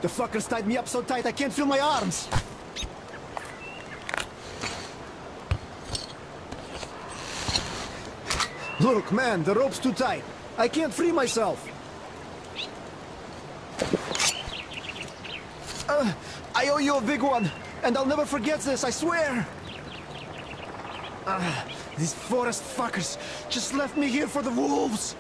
The fuckers tied me up so tight I can't feel my arms! Look, man, the rope's too tight. I can't free myself. I owe you a big one, and I'll never forget this, I swear! These forest fuckers just left me here for the wolves!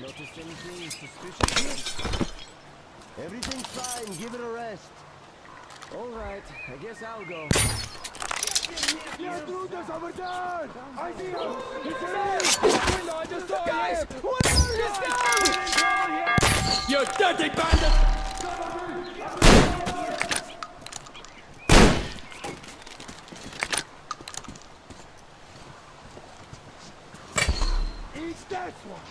Noticed anything suspicious here? Everything's fine, give it a rest. Alright, I guess I'll go. Over there! I see him! He's in window, I just saw guys! What are you? You dirty bandit! Eat that one!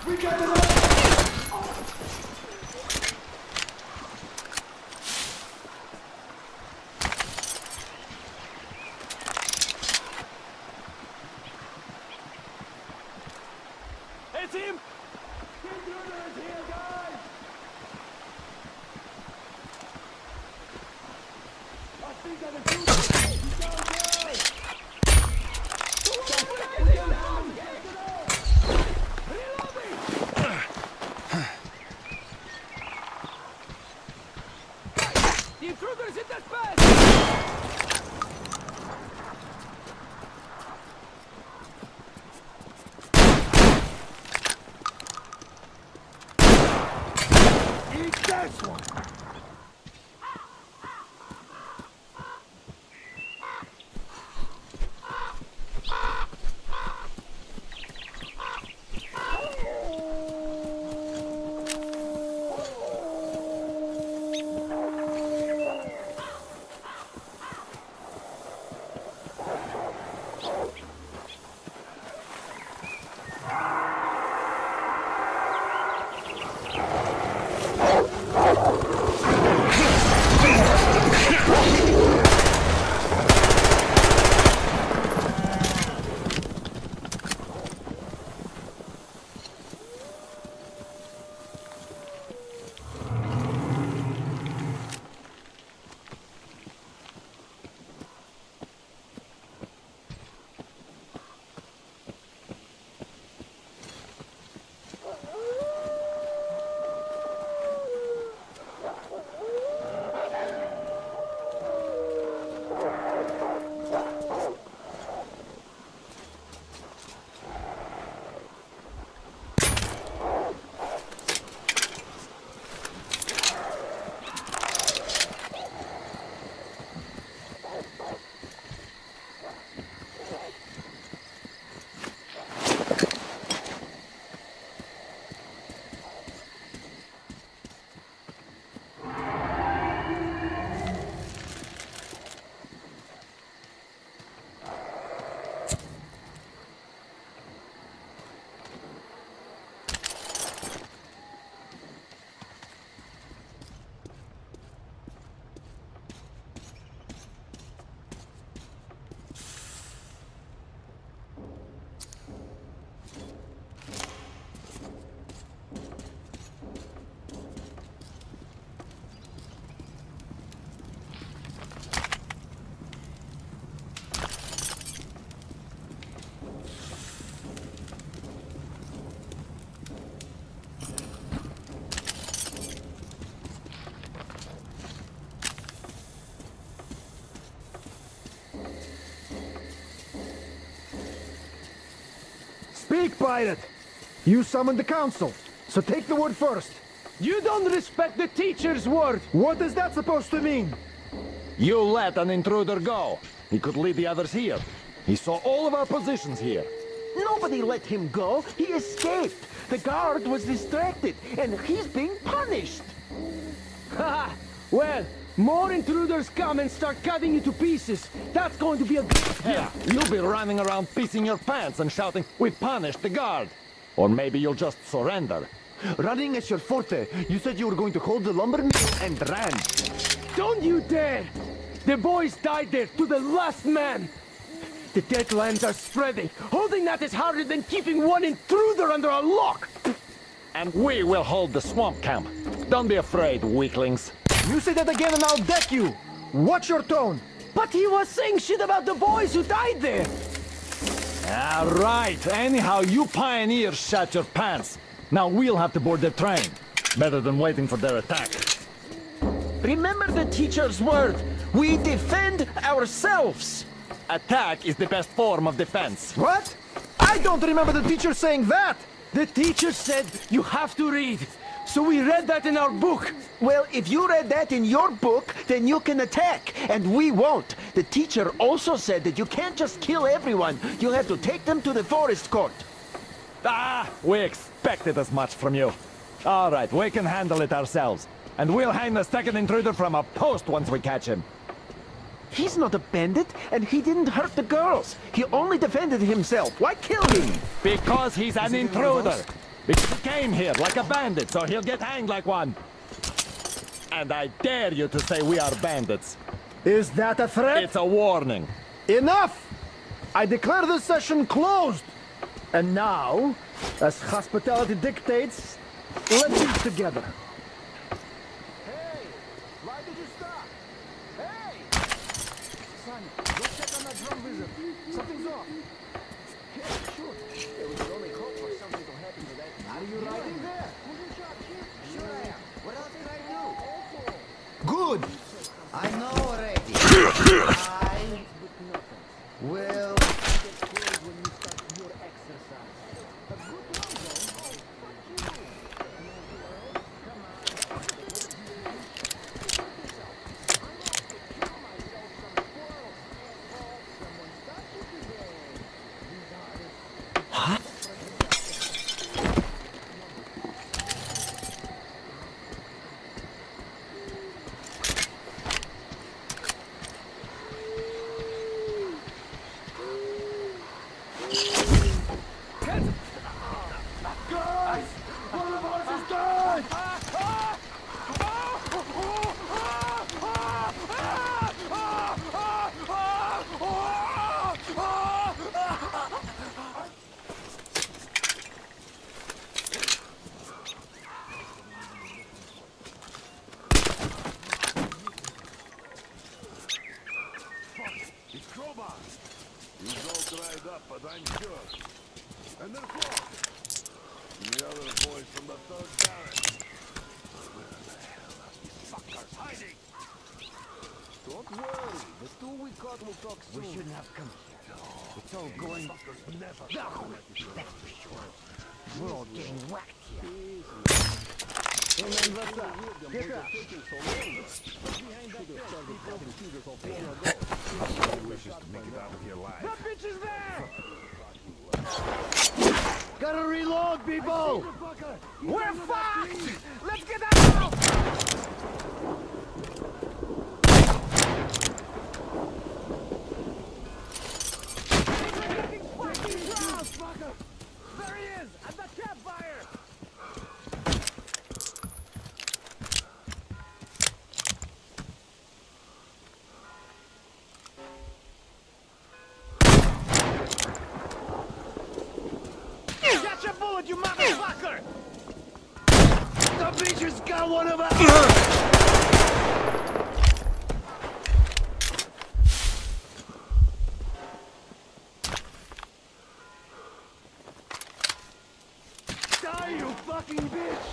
We got it! It's him! Intruders here, guys! I think I'm a He's down there! The intruder's in that bed! Speak, pirate! You summoned the council, so take the word first. You don't respect the teacher's word! What is that supposed to mean? You let an intruder go. He could lead the others here. He saw all of our positions here. Nobody let him go. He escaped. The guard was distracted, and he's being punished. Haha! Well, more intruders come and start cutting you to pieces. That's going to be a... Yeah, you'll be running around pissing your pants and shouting, "We punished the guard!" Or maybe you'll just surrender. Running is your forte. You said you were going to hold the lumber mill and ran. Don't you dare! The boys died there to the last man! The deadlands are spreading. Holding that is harder than keeping one intruder under a lock! And we will hold the swamp camp. Don't be afraid, weaklings. You say that again and I'll deck you! Watch your tone! But he was saying shit about the boys who died there! All right, anyhow, you pioneers shut your pants. Now we'll have to board the train. Better than waiting for their attack. Remember the teacher's word. We defend ourselves. Attack is the best form of defense. What? I don't remember the teacher saying that! The teacher said you have to read. So we read that in our book. Well, if you read that in your book, then you can attack, and we won't. The teacher also said that you can't just kill everyone. You'll have to take them to the forest court. Ah, we expected as much from you. All right, we can handle it ourselves. And we'll hang the second intruder from a post once we catch him. He's not a bandit, and he didn't hurt the girls. He only defended himself. Why kill him? Because he's an intruder. Because he came here like a bandit, so he'll get hanged like one. And I dare you to say we are bandits. Is that a threat? It's a warning. Enough! I declare this session closed! And now, as hospitality dictates, let's eat together. Hey! Why did you stop? Hey! Son, go check on that drum wizard. Something's off. Yeah, sure. It was your only hope for something to happen to that. Are you riding there? Sure I am. What else can I do? Good! I know already. I will... But I'm sure. And there's more. The other boys from the third barrack. Where the hell are these fuckers hiding? Don't worry. The two we caught will talk soon. We shouldn't have come here. No, it's all going... fuckers never That's for sure. We're all getting whacked here. Hey man, what's up? Pick up. Wishes to make it out of here alive. That bitch is there! Gotta reload, people! We're fucked! Let's get out! There he is! At the campfire! Catch a bullet, you motherfucker! The bitches got one of us! Die, you fucking bitch!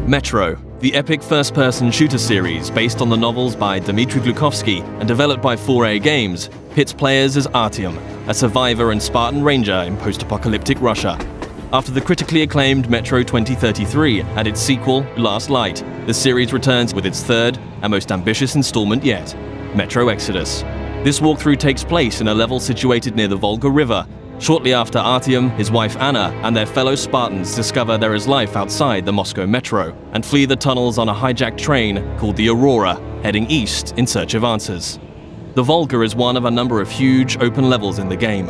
Metro, the epic first-person shooter series based on the novels by Dmitry Glukovsky and developed by 4A Games, pits players as Artyom, a survivor and Spartan ranger in post-apocalyptic Russia. After the critically acclaimed Metro 2033 and its sequel, Last Light, the series returns with its third and most ambitious installment yet, Metro Exodus. This walkthrough takes place in a level situated near the Volga River. Shortly after Artyom, his wife Anna, and their fellow Spartans discover there is life outside the Moscow metro and flee the tunnels on a hijacked train called the Aurora, heading east in search of answers. The Volga is one of a number of huge open levels in the game.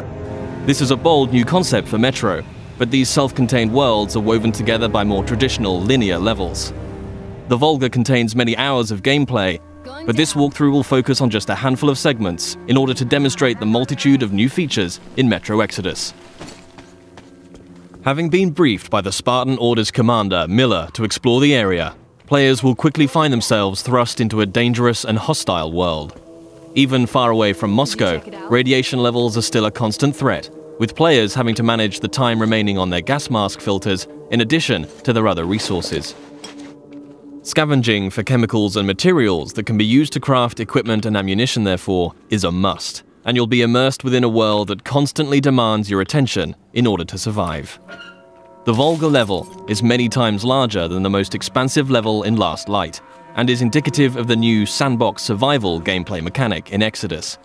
This is a bold new concept for Metro, but these self-contained worlds are woven together by more traditional linear levels. The Volga contains many hours of gameplay, but this walkthrough will focus on just a handful of segments in order to demonstrate the multitude of new features in Metro Exodus. Having been briefed by the Spartan Order's commander, Miller, to explore the area, players will quickly find themselves thrust into a dangerous and hostile world. Even far away from Moscow, radiation levels are still a constant threat, with players having to manage the time remaining on their gas mask filters in addition to their other resources. Scavenging for chemicals and materials that can be used to craft equipment and ammunition, therefore, is a must, and you'll be immersed within a world that constantly demands your attention in order to survive. The Volga level is many times larger than the most expansive level in Last Light, and is indicative of the new sandbox survival gameplay mechanic in Exodus.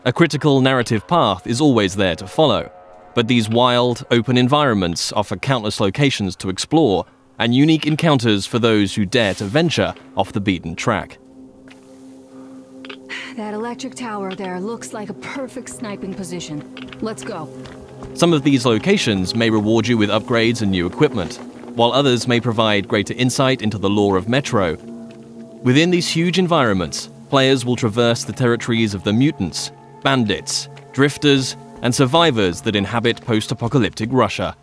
A critical narrative path is always there to follow, but these wild, open environments offer countless locations to explore and unique encounters for those who dare to venture off the beaten track. That electric tower there looks like a perfect sniping position. Let's go. Some of these locations may reward you with upgrades and new equipment, while others may provide greater insight into the lore of Metro. Within these huge environments, players will traverse the territories of the mutants, bandits, drifters, and survivors that inhabit post-apocalyptic Russia.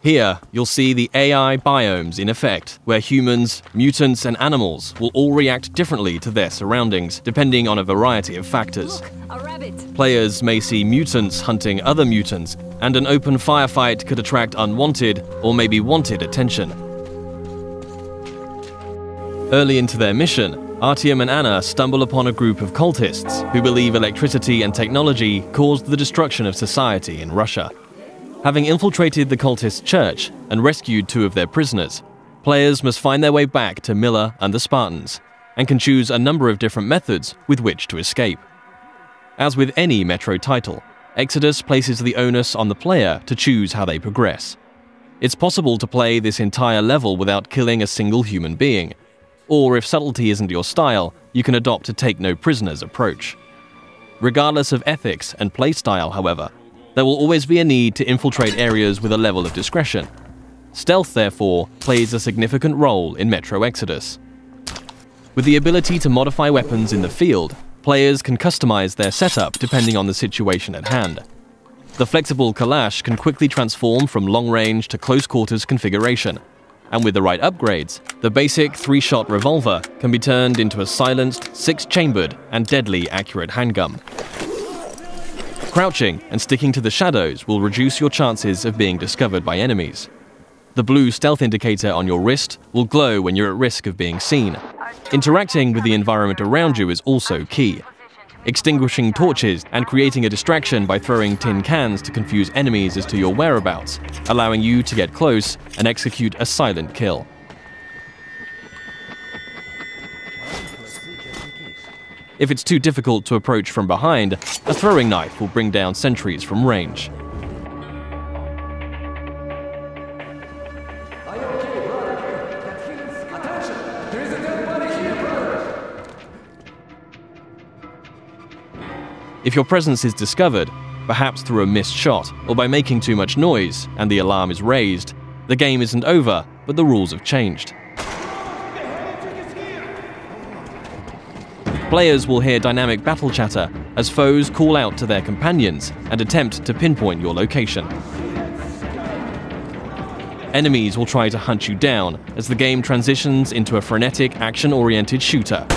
Here, you'll see the AI biomes in effect, where humans, mutants, and animals will all react differently to their surroundings, depending on a variety of factors. Look, a rabbit. Players may see mutants hunting other mutants, and an open firefight could attract unwanted or maybe wanted attention. Early into their mission, Artyom and Anna stumble upon a group of cultists who believe electricity and technology caused the destruction of society in Russia. Having infiltrated the cultist church and rescued 2 of their prisoners, players must find their way back to Miller and the Spartans, and can choose a number of different methods with which to escape. As with any Metro title, Exodus places the onus on the player to choose how they progress. It's possible to play this entire level without killing a single human being, or if subtlety isn't your style, you can adopt a take-no-prisoners approach. Regardless of ethics and playstyle, however, there will always be a need to infiltrate areas with a level of discretion. Stealth, therefore, plays a significant role in Metro Exodus. With the ability to modify weapons in the field, players can customize their setup depending on the situation at hand. The flexible Kalash can quickly transform from long-range to close-quarters configuration, and with the right upgrades, the basic 3-shot revolver can be turned into a silenced, 6-chambered, and deadly accurate handgun. Crouching and sticking to the shadows will reduce your chances of being discovered by enemies. The blue stealth indicator on your wrist will glow when you're at risk of being seen. Interacting with the environment around you is also key. Extinguishing torches and creating a distraction by throwing tin cans to confuse enemies as to your whereabouts, allowing you to get close and execute a silent kill. If it's too difficult to approach from behind, a throwing knife will bring down sentries from range. If your presence is discovered, perhaps through a missed shot or by making too much noise and the alarm is raised, the game isn't over, but the rules have changed. Players will hear dynamic battle chatter as foes call out to their companions and attempt to pinpoint your location. Enemies will try to hunt you down as the game transitions into a frenetic, action-oriented shooter.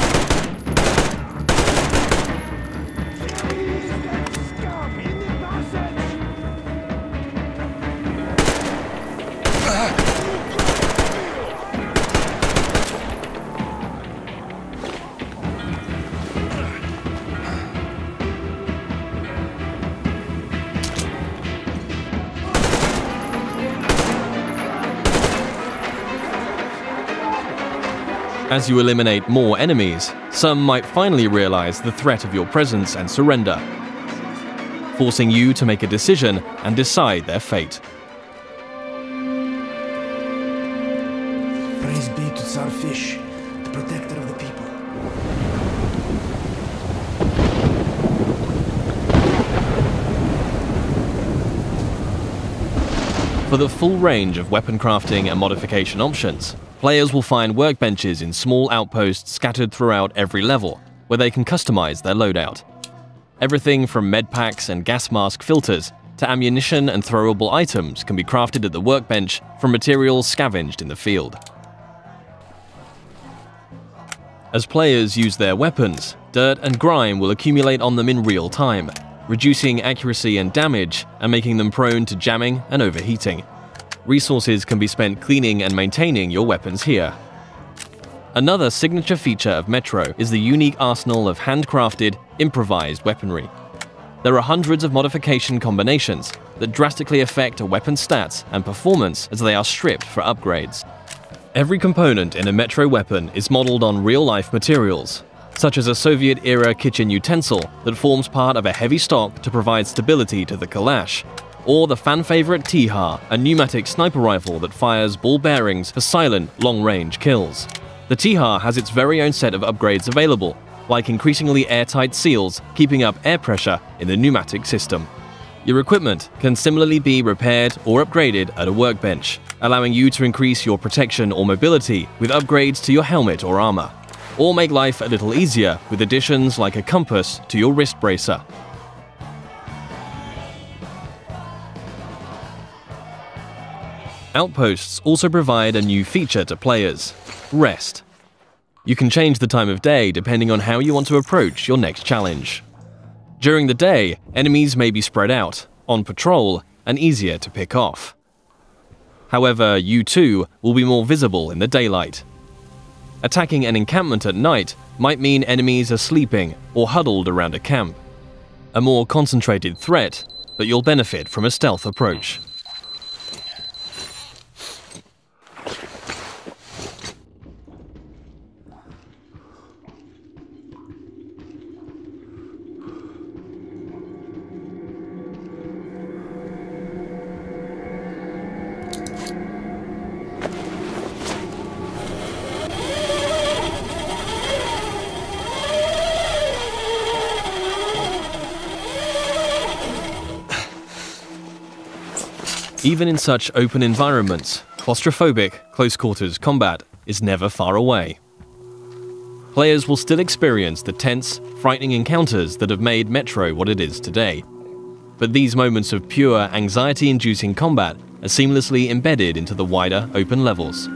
As you eliminate more enemies, some might finally realize the threat of your presence and surrender, forcing you to make a decision and decide their fate. Praise be to Tsar Fish, the protector of the people. For the full range of weapon crafting and modification options, players will find workbenches in small outposts scattered throughout every level, where they can customize their loadout. Everything from medpacks and gas mask filters to ammunition and throwable items can be crafted at the workbench from materials scavenged in the field. As players use their weapons, dirt and grime will accumulate on them in real time, reducing accuracy and damage and making them prone to jamming and overheating. Resources can be spent cleaning and maintaining your weapons here. Another signature feature of Metro is the unique arsenal of handcrafted, improvised weaponry. There are hundreds of modification combinations that drastically affect a weapon's stats and performance as they are stripped for upgrades. Every component in a Metro weapon is modeled on real-life materials, such as a Soviet-era kitchen utensil that forms part of a heavy stock to provide stability to the Kalash, or the fan-favorite T-HAR, a pneumatic sniper rifle that fires ball bearings for silent, long-range kills. The T-HAR has its very own set of upgrades available, like increasingly airtight seals keeping up air pressure in the pneumatic system. Your equipment can similarly be repaired or upgraded at a workbench, allowing you to increase your protection or mobility with upgrades to your helmet or armor, or make life a little easier with additions like a compass to your wrist bracer. Outposts also provide a new feature to players: rest. You can change the time of day depending on how you want to approach your next challenge. During the day, enemies may be spread out, on patrol, and easier to pick off. However, you too will be more visible in the daylight. Attacking an encampment at night might mean enemies are sleeping or huddled around a camp. A more concentrated threat, but you'll benefit from a stealth approach. Even in such open environments, claustrophobic, close-quarters combat is never far away. Players will still experience the tense, frightening encounters that have made Metro what it is today. But these moments of pure, anxiety-inducing combat are seamlessly embedded into the wider, open levels.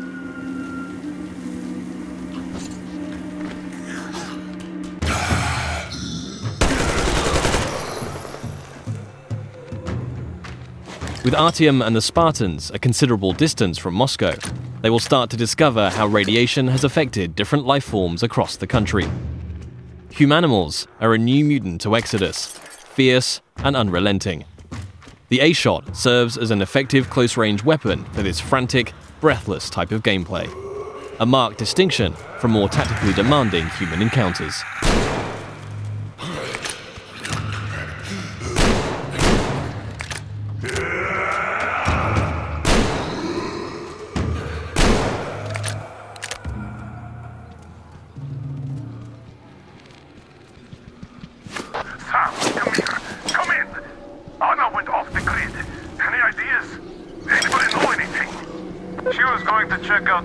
With Artyom and the Spartans a considerable distance from Moscow, they will start to discover how radiation has affected different life forms across the country. Humanimals are a new mutant to Exodus, fierce and unrelenting. The A-Shot serves as an effective close-range weapon for this frantic, breathless type of gameplay, a marked distinction from more tactically demanding human encounters.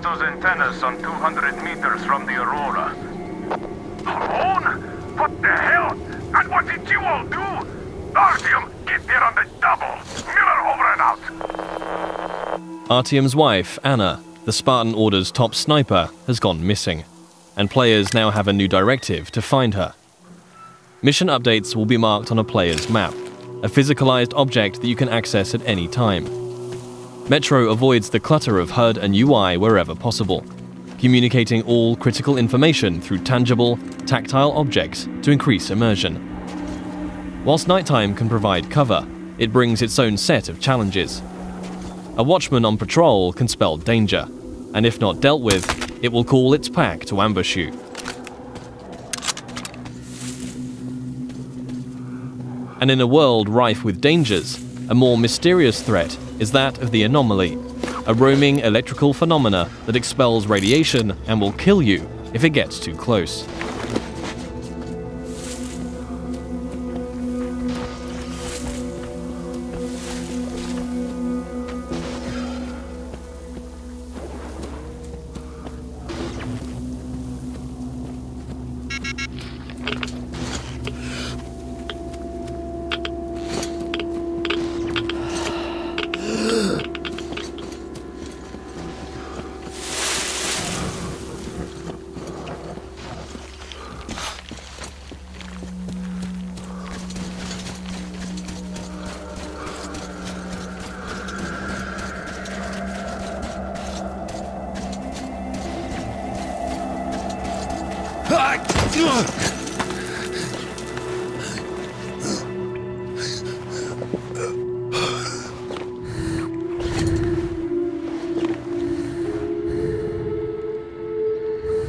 Those antennas some 200 meters from the Aurora. Alone? What the hell? And what did you all do? Artyom, get there on the double. Miller over and out. Artyom's wife, Anna, the Spartan Order's top sniper, has gone missing, and players now have a new directive to find her. Mission updates will be marked on a player's map, a physicalized object that you can access at any time. Metro avoids the clutter of HUD and UI wherever possible, communicating all critical information through tangible, tactile objects to increase immersion. Whilst nighttime can provide cover, it brings its own set of challenges. A watchman on patrol can spell danger, and if not dealt with, it will call its pack to ambush you. And in a world rife with dangers, a more mysterious threat is that of the anomaly, a roaming electrical phenomena that expels radiation and will kill you if it gets too close.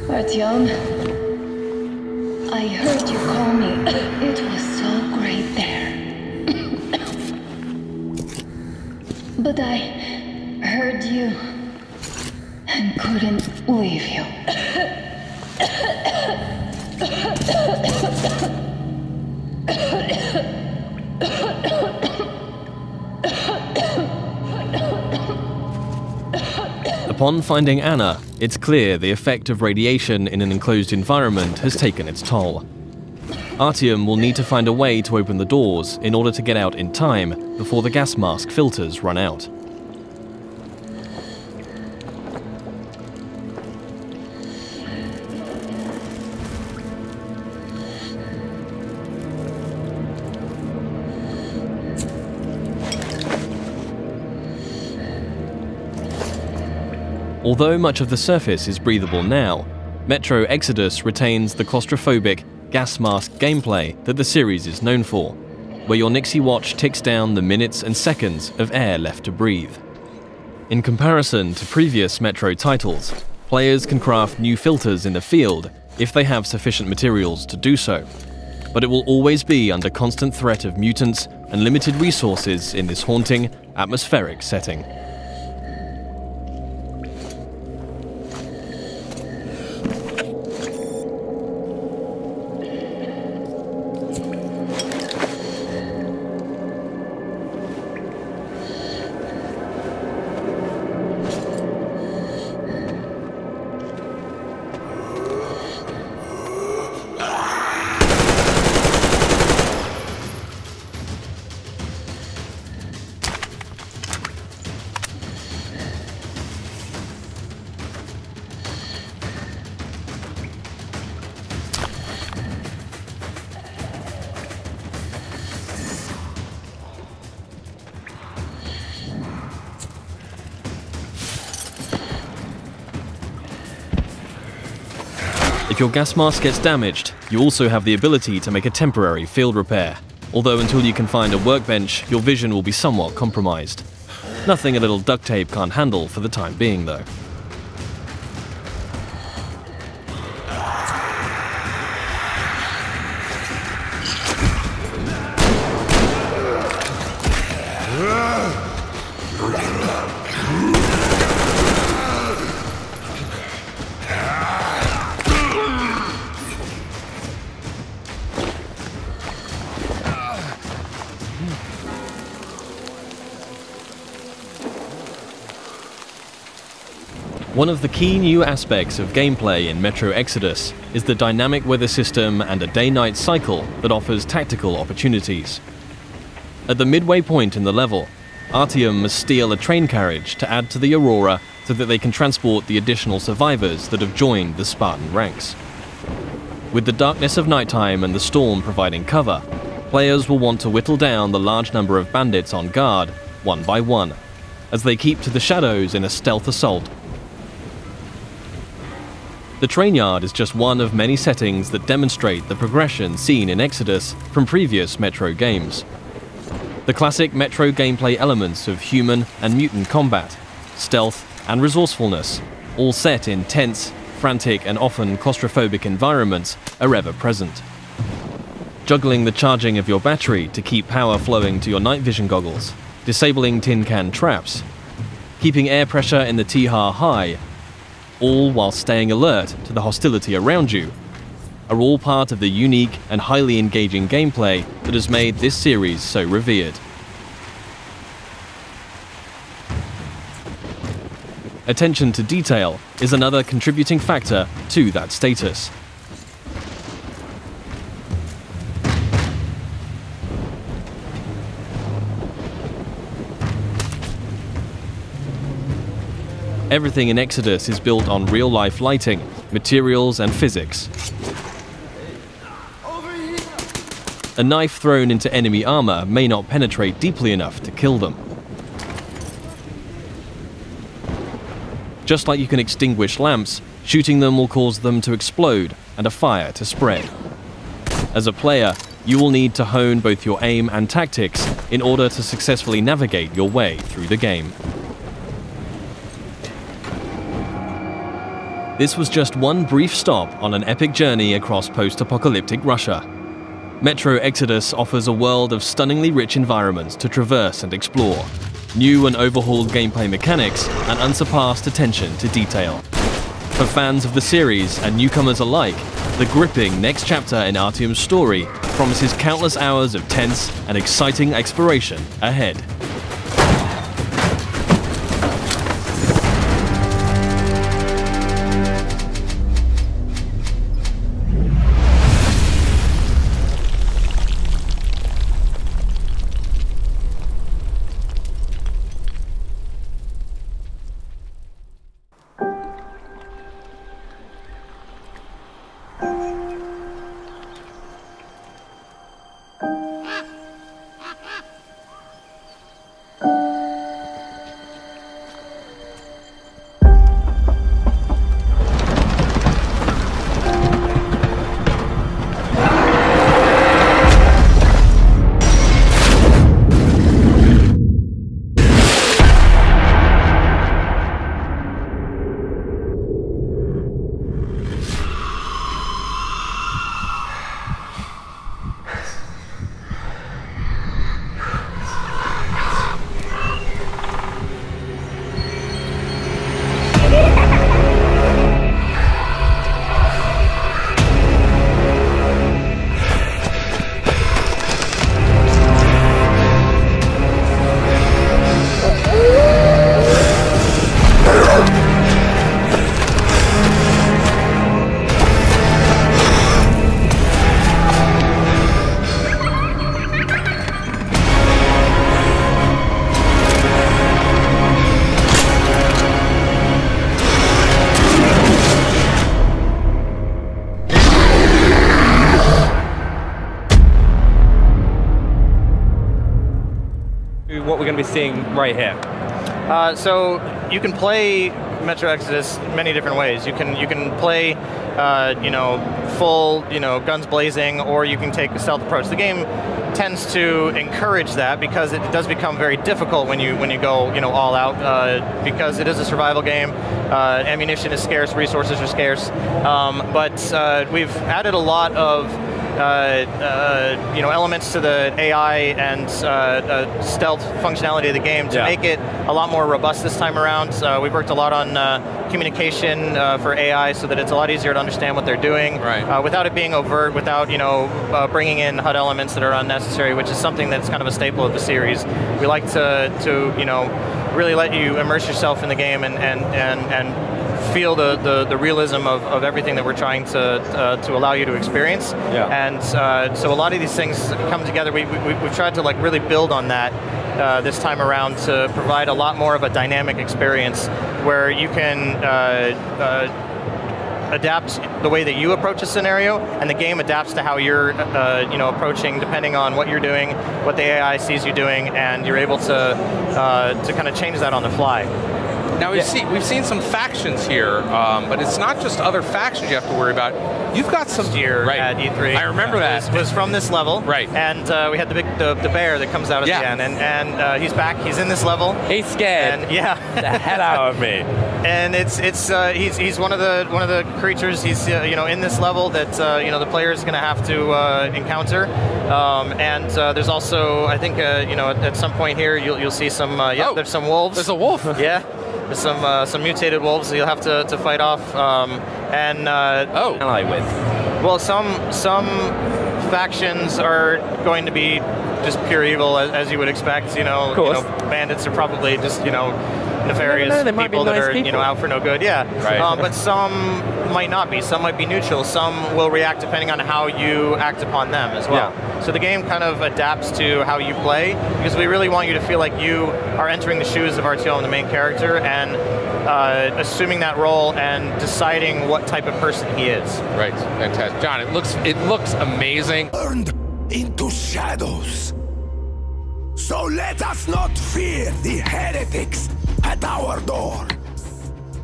Artyom, I heard you call me. It was so great there. But I heard you and couldn't leave you. Upon finding Anna, it's clear the effect of radiation in an enclosed environment has taken its toll. Artyom will need to find a way to open the doors in order to get out in time before the gas mask filters run out. Although much of the surface is breathable now, Metro Exodus retains the claustrophobic, gas mask gameplay that the series is known for, where your Nixie watch ticks down the minutes and seconds of air left to breathe. In comparison to previous Metro titles, players can craft new filters in the field if they have sufficient materials to do so, but it will always be under constant threat of mutants and limited resources in this haunting, atmospheric setting. If your gas mask gets damaged, you also have the ability to make a temporary field repair, although until you can find a workbench, your vision will be somewhat compromised. Nothing a little duct tape can't handle for the time being, though. One of the key new aspects of gameplay in Metro Exodus is the dynamic weather system and a day-night cycle that offers tactical opportunities. At the midway point in the level, Artyom must steal a train carriage to add to the Aurora so that they can transport the additional survivors that have joined the Spartan ranks. With the darkness of nighttime and the storm providing cover, players will want to whittle down the large number of bandits on guard, one by one, as they keep to the shadows in a stealth assault. The train yard is just one of many settings that demonstrate the progression seen in Exodus from previous Metro games. The classic Metro gameplay elements of human and mutant combat, stealth and resourcefulness, all set in tense, frantic and often claustrophobic environments are ever present. Juggling the charging of your battery to keep power flowing to your night vision goggles, disabling tin can traps, keeping air pressure in the T-HAR high, all while staying alert to the hostility around you, are all part of the unique and highly engaging gameplay that has made this series so revered. Attention to detail is another contributing factor to that status. Everything in Exodus is built on real-life lighting, materials, and physics. A knife thrown into enemy armor may not penetrate deeply enough to kill them. Just like you can extinguish lamps, shooting them will cause them to explode and a fire to spread. As a player, you will need to hone both your aim and tactics in order to successfully navigate your way through the game. This was just one brief stop on an epic journey across post-apocalyptic Russia. Metro Exodus offers a world of stunningly rich environments to traverse and explore, new and overhauled gameplay mechanics, and unsurpassed attention to detail. For fans of the series and newcomers alike, the gripping next chapter in Artyom's story promises countless hours of tense and exciting exploration ahead. What we're going to be seeing right here. So you can play Metro Exodus many different ways. You can play, full, guns blazing, or you can take a stealth approach. The game tends to encourage that because it does become very difficult when you go all out because it is a survival game. Ammunition is scarce, resources are scarce, but we've added a lot of elements to the AI and stealth functionality of the game to make it a lot more robust this time around. We've worked a lot on communication for AI so that it's a lot easier to understand what they're doing without it being overt, without bringing in HUD elements that are unnecessary, which is something that's kind of a staple of the series. We like to really let you immerse yourself in the game and feel the realism of everything that we're trying to allow you to experience. And so a lot of these things come together. We've tried to really build on that this time around to provide a lot more of a dynamic experience where you can adapt the way that you approach a scenario, and the game adapts to how you're approaching, depending on what you're doing, what the AI sees you doing, and you're able to kind of change that on the fly. Now we've seen some factions here, but it's not just other factions you have to worry about. You've got some year at E3. I remember that was from this level, right? And we had the bear that comes out at the end, and he's back. He's in this level. He's scared. And, yeah, the hell out of me. And he's one of the creatures. He's in this level that the player is going to have to encounter. And there's also, I think, at some point here you'll see some. There's some wolves. There's a wolf. Yeah. There's some mutated wolves that you'll have to fight off. Well, some factions are going to be just pure evil, as you would expect. Bandits are probably just nefarious people that are out for no good. Yeah, right. But some might not be. Some might be neutral. Some will react depending on how you act upon them as well. Yeah. So the game kind of adapts to how you play, because we really want you to feel like you are entering the shoes of Artyom, the main character, and assuming that role and deciding what type of person he is. Right, fantastic, John. It looks amazing. Turned into shadows. So let us not fear the heretics at our door.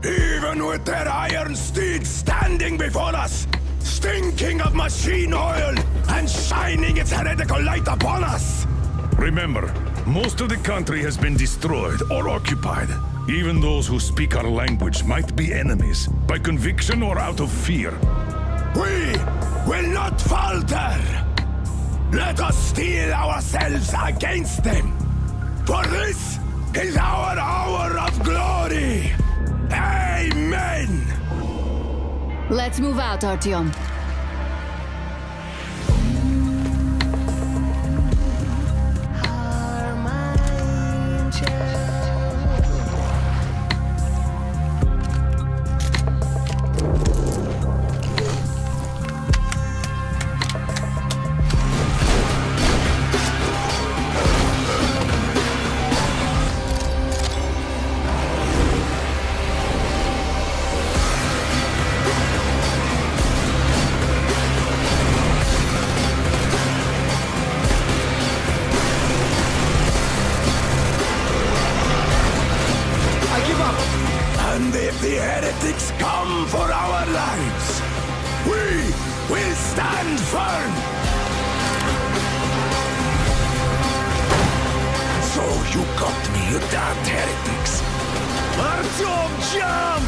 Even with their iron steeds standing before us, stinking of machine oil and shining its heretical light upon us. Remember, most of the country has been destroyed or occupied. Even those who speak our language might be enemies, by conviction or out of fear. We will not falter. Let us steel ourselves against them. For this is our hour of glory. Amen. Let's move out, Artyom. And if the heretics come for our lives, we will stand firm. So you got me, you damned heretics. Artyom, jump!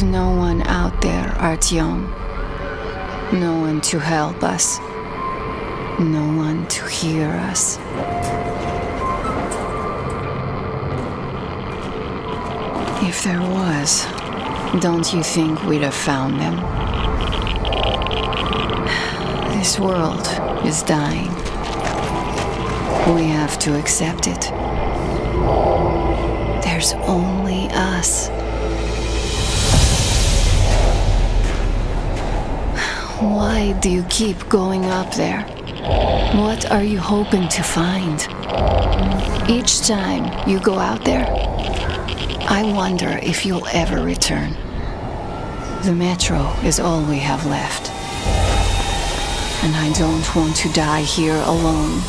There's no one out there, Artyom. No one to help us. No one to hear us. If there was, don't you think we'd have found them? This world is dying. We have to accept it. There's only us. Why do you keep going up there? What are you hoping to find? Each time you go out there, I wonder if you'll ever return. The metro is all we have left. And I don't want to die here alone.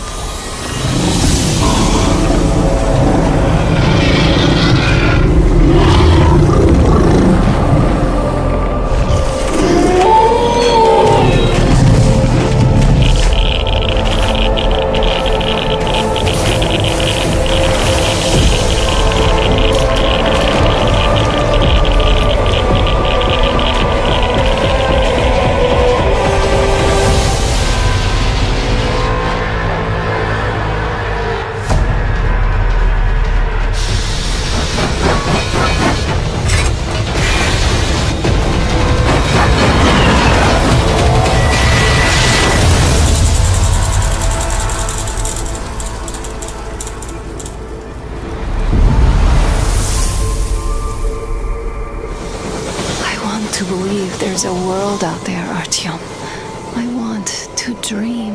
To believe there's a world out there, Artyom. I want to dream.